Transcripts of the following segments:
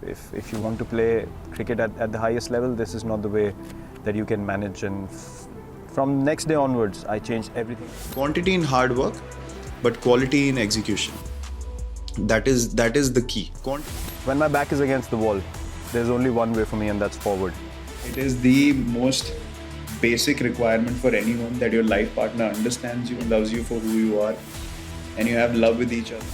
if you want to play cricket at the highest level, this is not the way that you can manage. And from next day onwards, I changed everything. Quantity in hard work, but quality in execution. That is the key. When my back is against the wall, there's only one way for me, and that's forward. It is the most basic requirement for anyone that your life partner understands you, loves you for who you are, and you have love with each other.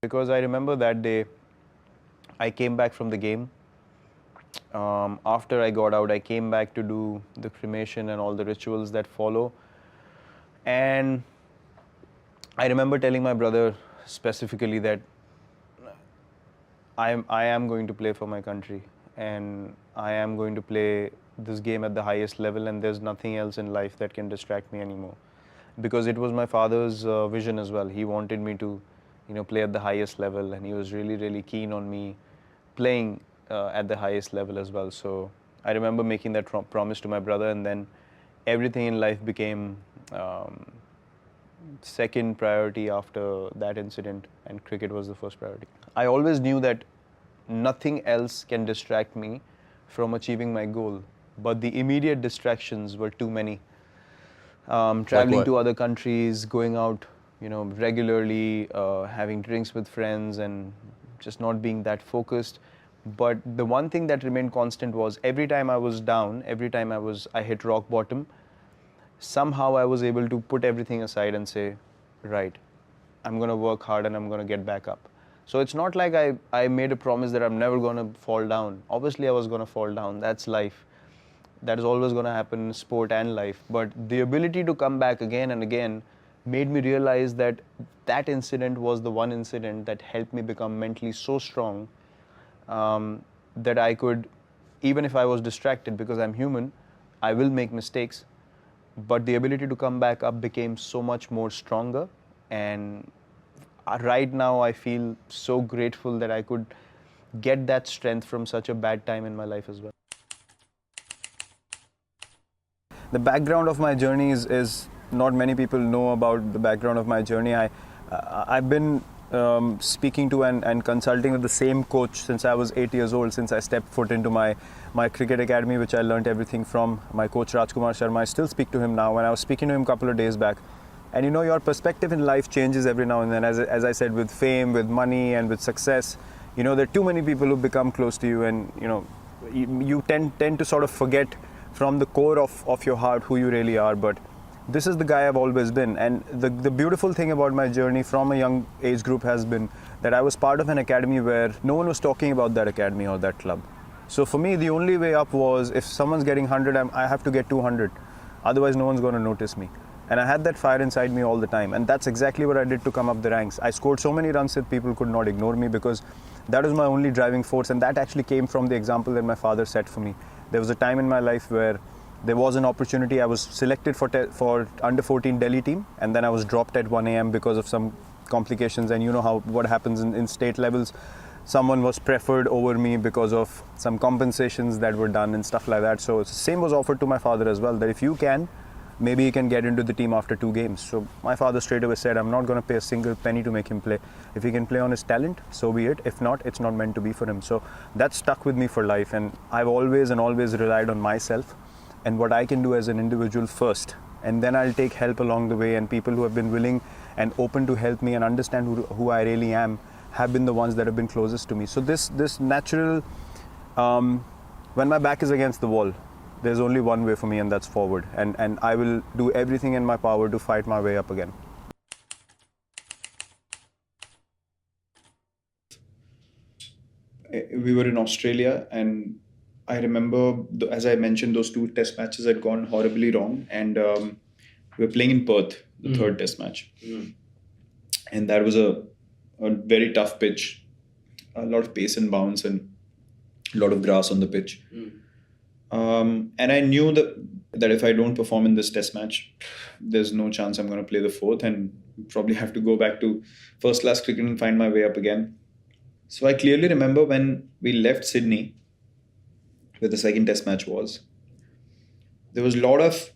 Because I remember that day, I came back from the game. After I got out, I came back to do the cremation and all the rituals that follow. And I remember telling my brother specifically that I am going to play for my country, and I am going to play this game at the highest level, and there's nothing else in life that can distract me anymore. Because it was my father's vision as well. He wanted me to, play at the highest level, and he was really, really keen on me playing at the highest level as well. So I remember making that promise to my brother, and then everything in life became second priority after that incident, and cricket was the first priority. I always knew that nothing else can distract me from achieving my goal, but the immediate distractions were too many. Traveling to other countries, going out, regularly, having drinks with friends, and just not being that focused. But the one thing that remained constant was every time I was down, every time I hit rock bottom, somehow I was able to put everything aside and say, right, I'm going to work hard and I'm going to get back up. So it's not like I made a promise that I'm never going to fall down. Obviously, I was going to fall down. That's life. That is always going to happen in sport and life. But the ability to come back again and again made me realize that that incident was the one incident that helped me become mentally so strong that I could, even if I was distracted, because I'm human, I will make mistakes. But the ability to come back up became so much more stronger. And right now I feel so grateful that I could get that strength from such a bad time in my life as well. The background of my journey is not many people know about the background of my journey. I've been speaking to and consulting with the same coach since I was 8 years old, since I stepped foot into my cricket academy, which I learned everything from. My coach Rajkumar Sharma, I still speak to him now, and I was speaking to him a couple of days back. And your perspective in life changes every now and then. As I said, with fame, with money, and with success, there are too many people who become close to you, and you tend to sort of forget from the core of your heart who you really are. But this is the guy I've always been. And the beautiful thing about my journey from a young age group has been that I was part of an academy where no one was talking about that academy or that club. So for me, the only way up was, if someone's getting 100, I have to get 200. Otherwise, no one's going to notice me. And I had that fire inside me all the time. And that's exactly what I did to come up the ranks. I scored so many runs that people could not ignore me, because that was my only driving force. And that actually came from the example that my father set for me. There was a time in my life where there was an opportunity. I was selected for under 14 Delhi team, and then I was dropped at 1 a.m. because of some complications. And what happens in state levels. Someone was preferred over me because of some compensations that were done and stuff like that. So the same was offered to my father as well, that if you can, maybe he can get into the team after 2 games. So my father straight away said, I'm not going to pay a single penny to make him play. If he can play on his talent, so be it. If not, it's not meant to be for him. So that stuck with me for life. And I've always relied on myself and what I can do as an individual first. And then I'll take help along the way. And people who have been willing and open to help me and understand who I really am have been the ones that have been closest to me. So this natural, when my back is against the wall, there's only one way for me, and that's forward. And I will do everything in my power to fight my way up again. We were in Australia, and I remember, as I mentioned, those 2 test matches had gone horribly wrong. And we were playing in Perth, the third test match. And that was a very tough pitch, a lot of pace and bounce, and a lot of grass on the pitch. And I knew that if I don't perform in this test match, there's no chance I'm going to play the 4th, and probably have to go back to first class cricket and find my way up again. So I clearly remember when we left Sydney, where the second test match was, there was a lot of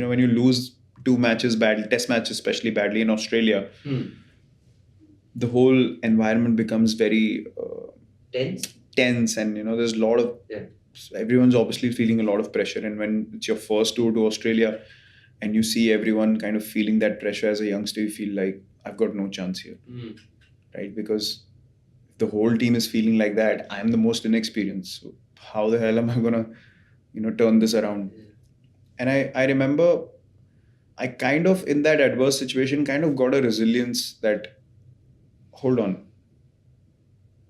when you lose 2 matches badly, test matches especially badly in Australia, the whole environment becomes very tense, and there's a lot of everyone's obviously feeling a lot of pressure. And when it's your first tour to Australia and you see everyone kind of feeling that pressure, as a youngster you feel like I've got no chance here, right? Because if the whole team is feeling like that, I'm the most inexperienced, so how the hell am I gonna turn this around? And I remember I kind of, in that adverse situation, kind of got a resilience that, hold on,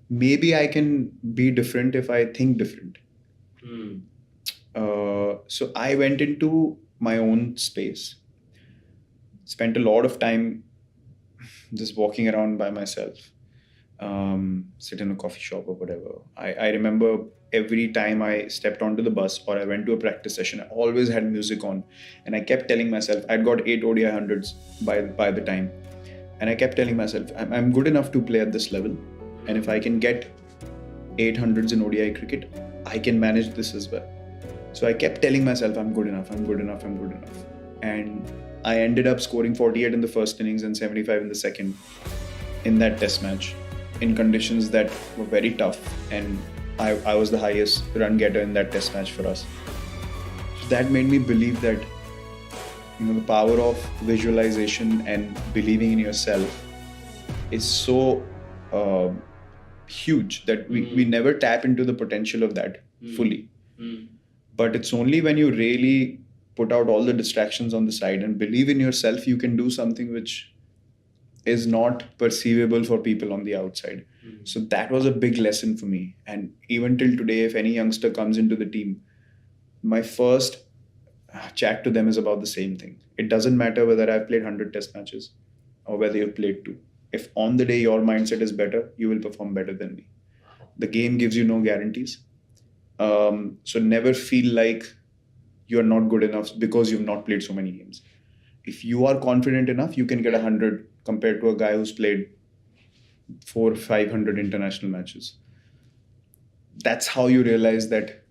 maybe I can be different if I think different. So I went into my own space, spent a lot of time just walking around by myself, sit in a coffee shop or whatever. I remember every time I stepped onto the bus or I went to a practice session, I always had music on. And I kept telling myself, I'd got 8 ODI hundreds by the time. And I kept telling myself, I'm good enough to play at this level. And if I can get 800s in ODI cricket, I can manage this as well. So I kept telling myself, I'm good enough, I'm good enough, I'm good enough. And I ended up scoring 48 in the first innings and 75 in the second in that test match, in conditions that were very tough. And I was the highest run getter in that test match for us. So that made me believe that the power of visualization and believing in yourself is so huge that we never tap into the potential of that fully. But it's only when you really put out all the distractions on the side and believe in yourself, you can do something which is not perceivable for people on the outside. So that was a big lesson for me. And even till today, if any youngster comes into the team, my first chat to them is about the same thing. It doesn't matter whether I've played 100 test matches or whether you've played 2. If on the day your mindset is better, you will perform better than me. The game gives you no guarantees. So never feel like you're not good enough because you've not played so many games. If you are confident enough, you can get 100 compared to a guy who's played 400 or 500 international matches. That's how you realize that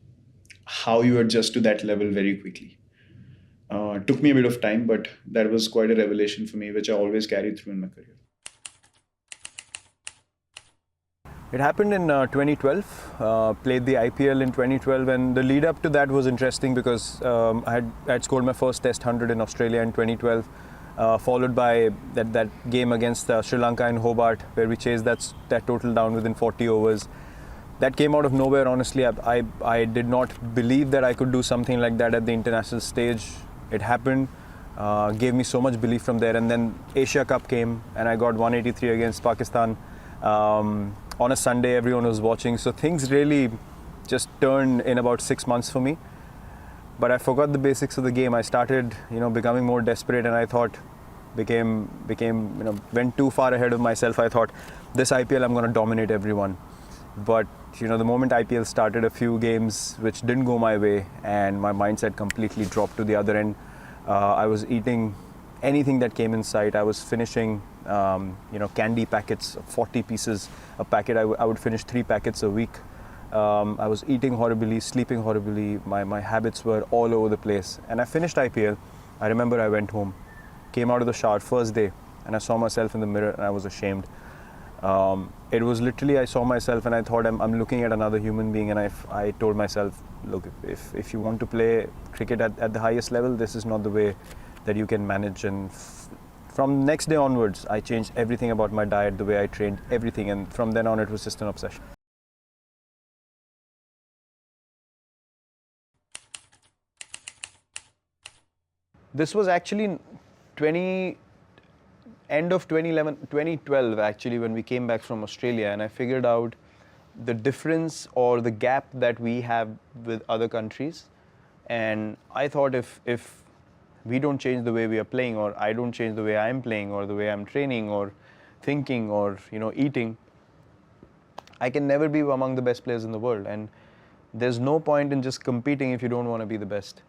how you adjust to that level very quickly. It took me a bit of time, but that was quite a revelation for me, which I always carried through in my career. It happened in 2012, played the IPL in 2012, and the lead up to that was interesting because I had scored my first test 100 in Australia in 2012, followed by that game against Sri Lanka in Hobart, where we chased that total down within 40 overs. That came out of nowhere, honestly. I did not believe that I could do something like that at the international stage. It happened, gave me so much belief from there, and then Asia Cup came and I got 183 against Pakistan. On a Sunday, everyone was watching, so things really just turned in about 6 months for me. But I forgot the basics of the game. I started, becoming more desperate, and I thought, went too far ahead of myself. I thought, this IPL, I'm going to dominate everyone. But the moment IPL started, a few games which didn't go my way, and my mindset completely dropped to the other end. I was eating anything that came in sight. I was finishing, candy packets, 40 pieces a packet. I would finish 3 packets a week. I was eating horribly, sleeping horribly. My habits were all over the place. And I finished IPL. I remember I went home, came out of the shower first day, and I saw myself in the mirror, and I was ashamed. It was literally, I saw myself and I thought, I'm looking at another human being, and I told myself, look, if you want to play cricket at the highest level, this is not the way that you can manage. And from next day onwards, I changed everything about my diet, the way I trained, everything, and from then on it was just an obsession. This was actually end of 2012 actually, when we came back from Australia, and I figured out the difference or the gap that we have with other countries. And I thought, if we don't change the way we are playing, or I don't change the way I'm playing, or the way I'm training, or thinking, or eating, I can never be among the best players in the world. And there's no point in just competing if you don't want to be the best.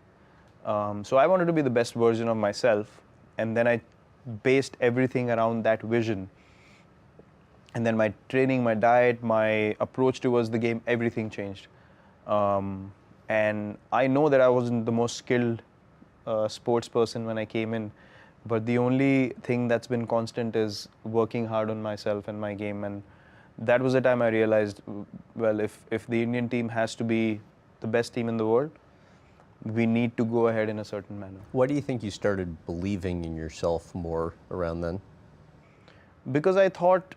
So I wanted to be the best version of myself, and then I based everything around that vision. And then my training, my diet, my approach towards the game, everything changed. And I know that I wasn't the most skilled sports person when I came in, but the only thing that's been constant is working hard on myself and my game. And that was the time I realized, well, if the Indian team has to be the best team in the world, we need to go ahead in a certain manner. Why do you think you started believing in yourself more around then? Because I thought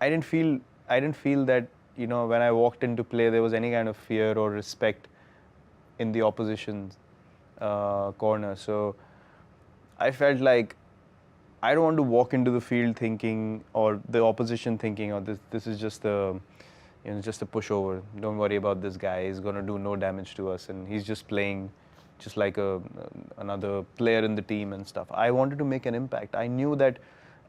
I didn't feel that, you know, when I walked into play there was any kind of fear or respect in the opposition corner. So I felt like I don't want to walk into the field thinking, or the opposition thinking, oh, this is just a, you know, just a pushover. Don't worry about this guy. He's going to do no damage to us, and he's just playing just like another player in the team and stuff. I wanted to make an impact. I knew that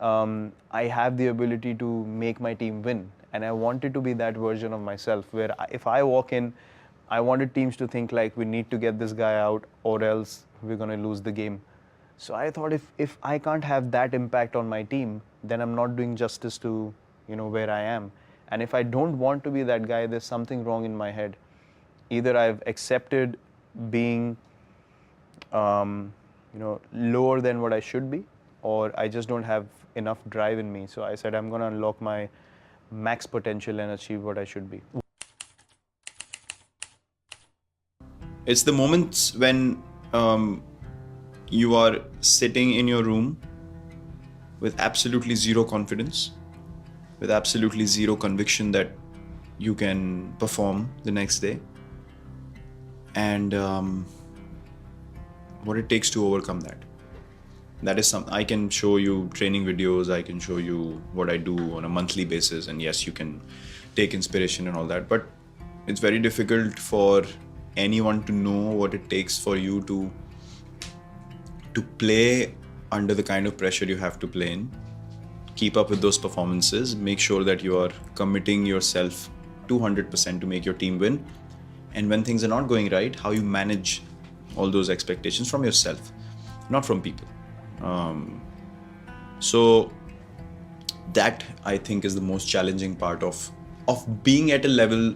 I have the ability to make my team win, and I wanted to be that version of myself where if I walk in, I wanted teams to think like, we need to get this guy out or else we're going to lose the game. So I thought if I can't have that impact on my team, then I'm not doing justice to, you know, where I am. And if I don't want to be that guy, there's something wrong in my head. Either I've accepted being, you know, lower than what I should be, or I just don't have enough drive in me. So I said I'm going to unlock my max potential and achieve what I should be. It's the moments when you are sitting in your room with absolutely zero confidence, with absolutely zero conviction that you can perform the next day, and what it takes to overcome that. That is something I can show you training videos, I can show you what I do on a monthly basis, and yes, you can take inspiration and all that, but it's very difficult for anyone to know what it takes for you to play under the kind of pressure you have to play in, keep up with those performances, make sure that you are committing yourself 200% to make your team win, and when things are not going right, how you manage all those expectations from yourself, not from people. So that, I think, is the most challenging part of being at a level,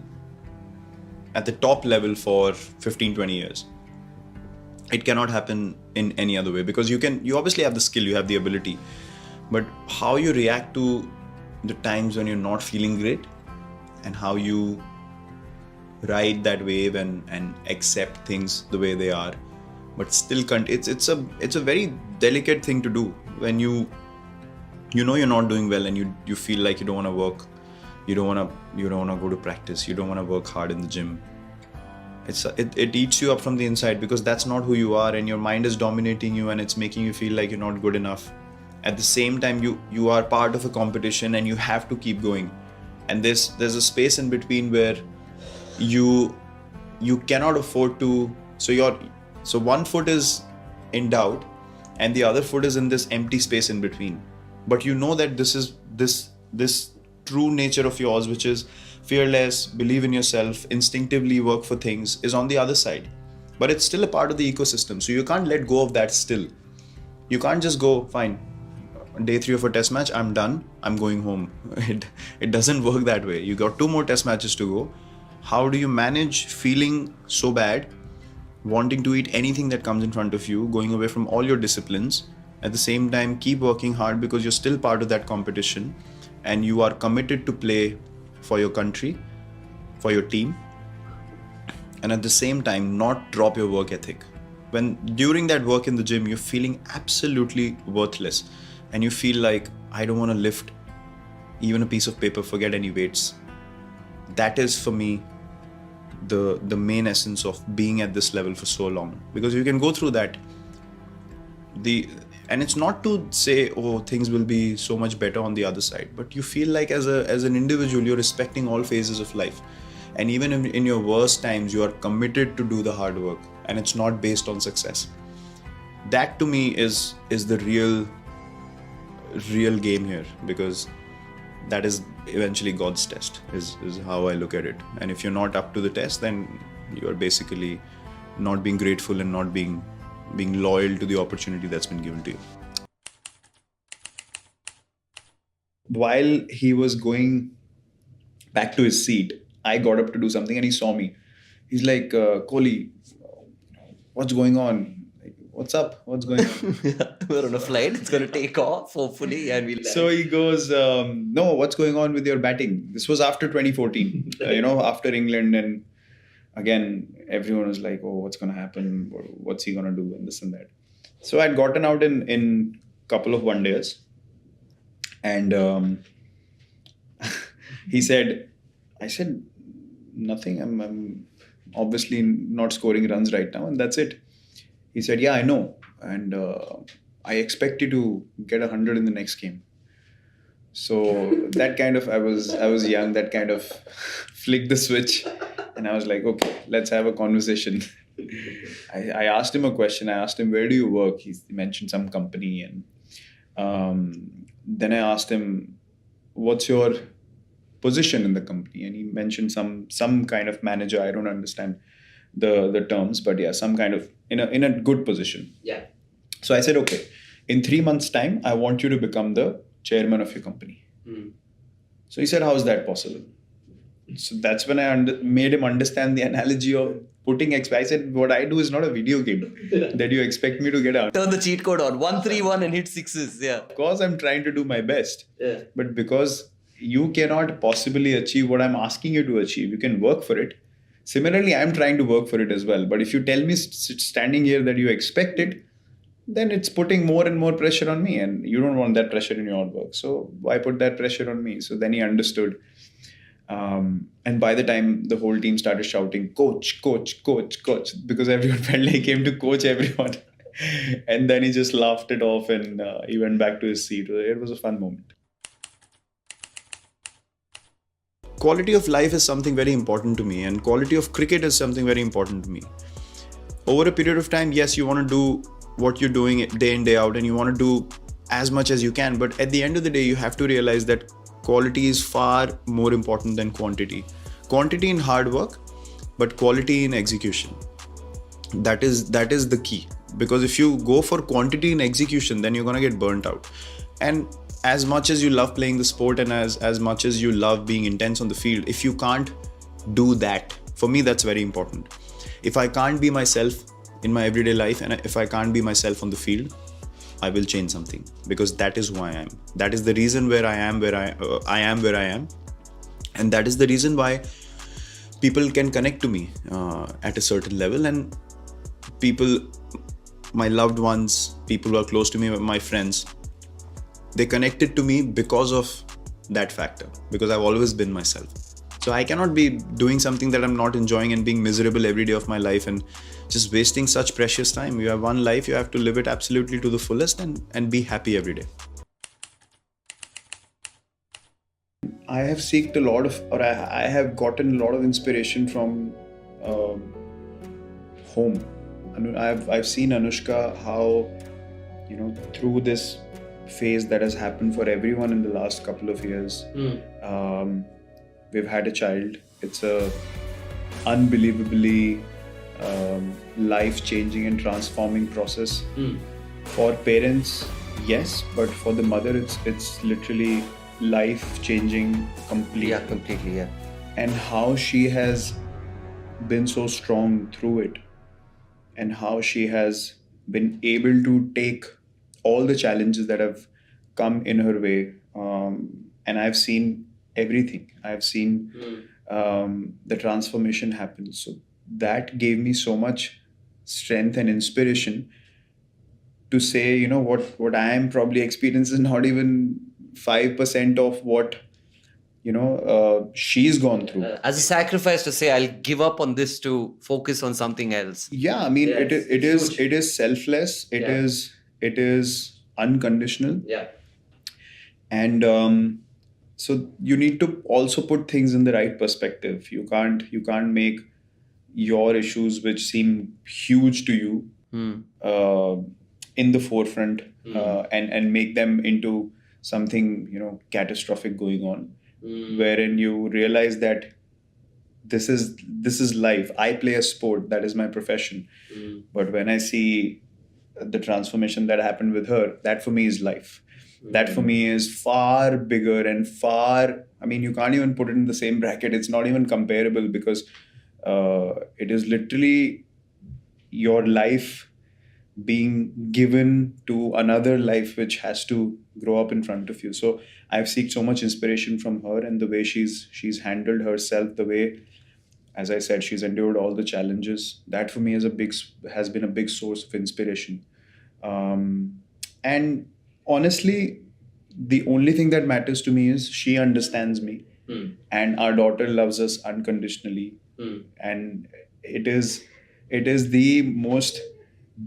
at the top level for 15-20 years. It cannot happen in any other way, because you obviously have the skill, you have the ability, but how you react to the times when you're not feeling great, and how you ride that wave and accept things the way they are, but still it's a very delicate thing to do when you know you're not doing well, and you feel like you don't want to work, you don't want to go to practice, you don't want to work hard in the gym. It eats you up from the inside, because that's not who you are, and your mind is dominating you, and it's making you feel like you're not good enough. At the same time, you are part of a competition and you have to keep going, and there's a space in between where you cannot afford to, so one foot is in doubt and the other foot is in this empty space in between, but you know that this true nature of yours, which is fearless, believe in yourself, instinctively work for things, is on the other side, but it's still a part of the ecosystem. So you can't let go of that still. You can't just go, fine, day 3 of a test match, I'm done, I'm going home. It doesn't work that way. You got 2 more test matches to go. How do you manage feeling so bad, wanting to eat anything that comes in front of you, going away from all your disciplines, at the same time keep working hard because you're still part of that competition and you are committed to play for your country, for your team, and at the same time not drop your work ethic. When during that work in the gym you're feeling absolutely worthless and you feel like, I don't want to lift even a piece of paper, forget any weights. That is for me the main essence of being at this level for so long, because you can go through that. And it's not to say, oh, things will be so much better on the other side, but you feel like as an individual, you're respecting all phases of life. And even in your worst times, you are committed to do the hard work and it's not based on success. That to me is the real game here, because that is eventually God's test, is how I look at it. And if you're not up to the test, then you're basically not being grateful and not being loyal to the opportunity that's been given to you. While he was going back to his seat, I got up to do something and he saw me. He's like, Kohli, what's going on? what's up? What's going on? We're on a flight. It's going to take off, hopefully, and we'll land. So he goes, no, what's going on with your batting? This was after 2014, after England. And again, everyone was like, oh, what's going to happen? What's he going to do? And this and that. So I'd gotten out in couple of one days. And I said, nothing. I'm obviously not scoring runs right now. And that's it. He said, yeah, I know. And I expect you to get 100 in the next game. So that kind of, I was young, that kind of flicked the switch. And I was like, okay, let's have a conversation. I asked him a question. I asked him, where do you work? He mentioned some company. And then I asked him, what's your position in the company? And he mentioned some kind of manager. I don't understand the terms, but yeah, some kind of in a good position. Yeah. So I said, okay, in 3 months' time, I want you to become the chairman of your company. So he said, how is that possible? So that's when I made him understand the analogy of putting XP. I said, what I do is not a video game that you expect me to get out. Turn the cheat code on. 131 and hit sixes. Yeah. Of course, I'm trying to do my best. Yeah. But because you cannot possibly achieve what I'm asking you to achieve, you can work for it. Similarly, I'm trying to work for it as well. But if you tell me standing here that you expect it, then it's putting more and more pressure on me. And you don't want that pressure in your work. So why put that pressure on me? So then he understood. And by the time the whole team started shouting, coach, coach, coach, coach, because everyone felt like he came to coach everyone. And then he just laughed it off and he went back to his seat. It was a fun moment. Quality of life is something very important to me, and quality of cricket is something very important to me. Over a period of time, yes, you want to do what you're doing day in, day out, and you want to do as much as you can. But at the end of the day, you have to realize that quality is far more important than quantity. Quantity in hard work, but quality in execution. That is the key. Because if you go for quantity in execution, then you're going to get burnt out. And as much as you love playing the sport and as much as you love being intense on the field, if you can't do that, for me, that's very important. If I can't be myself in my everyday life, and if I can't be myself on the field, I will change something, because that is who I am. That is the reason where I am where I am. And that is the reason why people can connect to me at a certain level. And people, my loved ones, people who are close to me, my friends, they connected to me because of that factor, because I've always been myself. So I cannot be doing something that I'm not enjoying and being miserable every day of my life and just wasting such precious time. You have one life, you have to live it absolutely to the fullest and be happy every day. I have seeked a lot of, or I have gotten a lot of inspiration from home. I've seen Anushka how, through this phase that has happened for everyone in the last couple of years. We've had a child. It's a unbelievably life-changing and transforming process. For parents, yes, but for the mother, it's literally life-changing completely. Yeah, completely, yeah. And how she has been so strong through it, and how she has been able to take all the challenges that have come in her way. And I've seen everything. I've seen the transformation happen. So that gave me so much strength and inspiration to say, what I am probably experiencing is not even 5% of what, she's gone through. As a sacrifice to say, I'll give up on this to focus on something else. Yeah, I mean, Yeah, it is selfless. It is unconditional. Yeah. And so you need to also put things in the right perspective. You can't make your issues, which seem huge to you, in the forefront and make them into something catastrophic going on, wherein you realize that this is life. I play a sport, that is my profession. But when I see the transformation that happened with her, that for me is life. That for me is far bigger and you can't even put it in the same bracket. It's not even comparable, because it is literally your life being given to another life which has to grow up in front of you. So I've seen so much inspiration from her, and the way she's handled herself, the way, as I said, she's endured all the challenges. That for me has been a big source of inspiration. And honestly, the only thing that matters to me is she understands me, and our daughter loves us unconditionally. And it is the most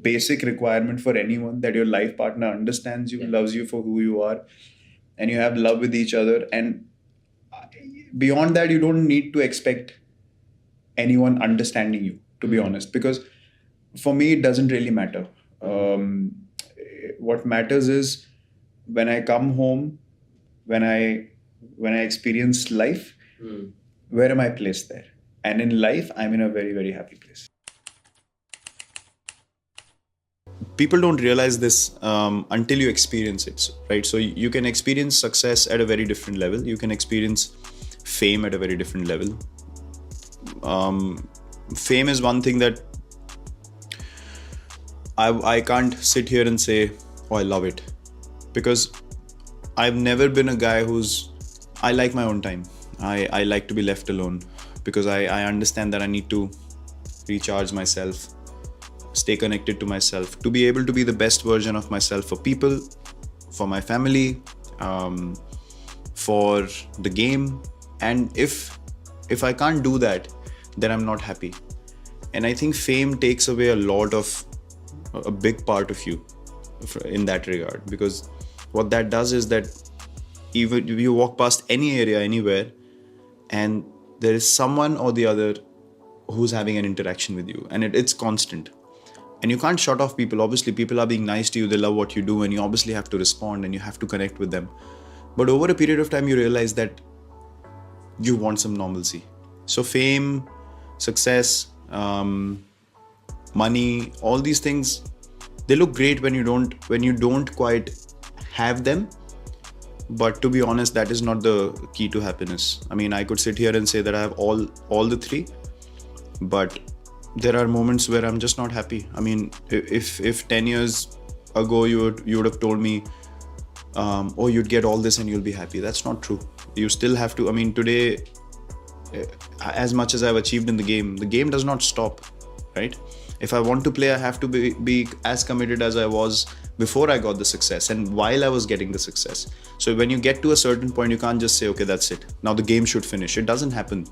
basic requirement for anyone, that your life partner understands you, loves you for who you are, and you have love with each other. And beyond that, you don't need to expect anyone understanding you, to be honest, because for me it doesn't really matter. What matters is when I come home, when I experience life, where am I placed there? And in life, I'm in a very, very happy place. People don't realize this until you experience it, right? So you can experience success at a very different level. You can experience fame at a very different level. Fame is one thing that I can't sit here and say, oh, I love it, because I've never been a guy I like my own time. I like to be left alone, because I understand that I need to recharge myself, stay connected to myself, to be able to be the best version of myself for people, for my family, for the game. And if I can't do that, then I'm not happy. And I think fame takes away a big part of you in that regard, because what that does is that even if you walk past any area, anywhere, and there is someone or the other who's having an interaction with you, and it's constant, and you can't shut off people. Obviously, people are being nice to you, they love what you do, and you obviously have to respond and you have to connect with them. But over a period of time, you realize that you want some normalcy. So fame, success, money, all these things, they look great when you don't quite have them. But to be honest, that is not the key to happiness. I mean, I could sit here and say that I have all the three, but there are moments where I'm just not happy. I mean, if 10 years ago you would have told me, oh, you'd get all this and you'll be happy. That's not true. You still have to. I mean, today, as much as I've achieved in the game does not stop, right? If I want to play, I have to be as committed as I was before I got the success and while I was getting the success. So when you get to a certain point, you can't just say, okay, that's it, now the game should finish. It doesn't happen.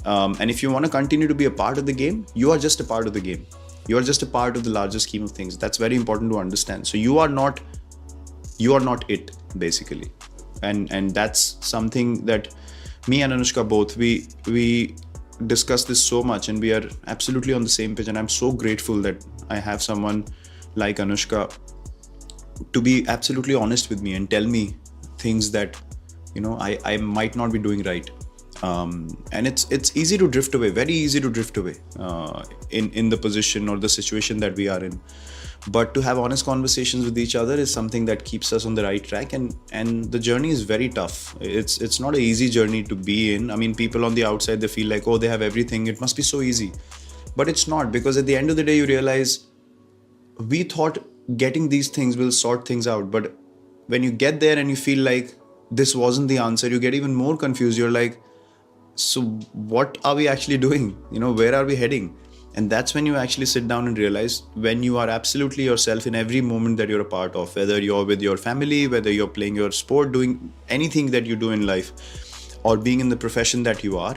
And if you want to continue to be a part of the game, you are just a part of the game. You are just a part of the larger scheme of things. That's very important to understand. So you are not it, basically. And that's something that me and Anushka both, we discuss this so much, and we are absolutely on the same page. And I'm so grateful that I have someone like Anushka to be absolutely honest with me and tell me things that, you know, I might not be doing right. And it's easy to drift away, very easy to drift away in the position or the situation that we are in. But to have honest conversations with each other is something that keeps us on the right track. And the journey is very tough. It's not an easy journey to be in. I mean, people on the outside, they feel like, oh, they have everything, it must be so easy. But it's not, because at the end of the day, you realize we thought getting these things will sort things out. But when you get there and you feel like this wasn't the answer, you get even more confused. You're like, so what are we actually doing? You know, where are we heading? And that's when you actually sit down and realize, when you are absolutely yourself in every moment that you're a part of, whether you're with your family, whether you're playing your sport, doing anything that you do in life, or being in the profession that you are,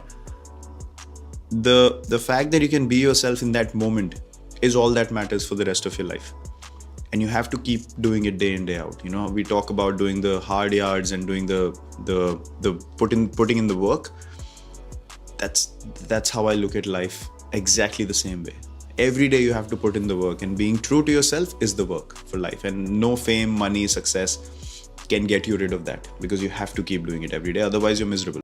the fact that you can be yourself in that moment is all that matters for the rest of your life. And you have to keep doing it day in, day out. You know, we talk about doing the hard yards and doing the putting in the work. That's how I look at life. Exactly the same way. Every day you have to put in the work, and being true to yourself is the work for life. And no fame, money, success can get you rid of that, because you have to keep doing it every day. Otherwise, you're miserable.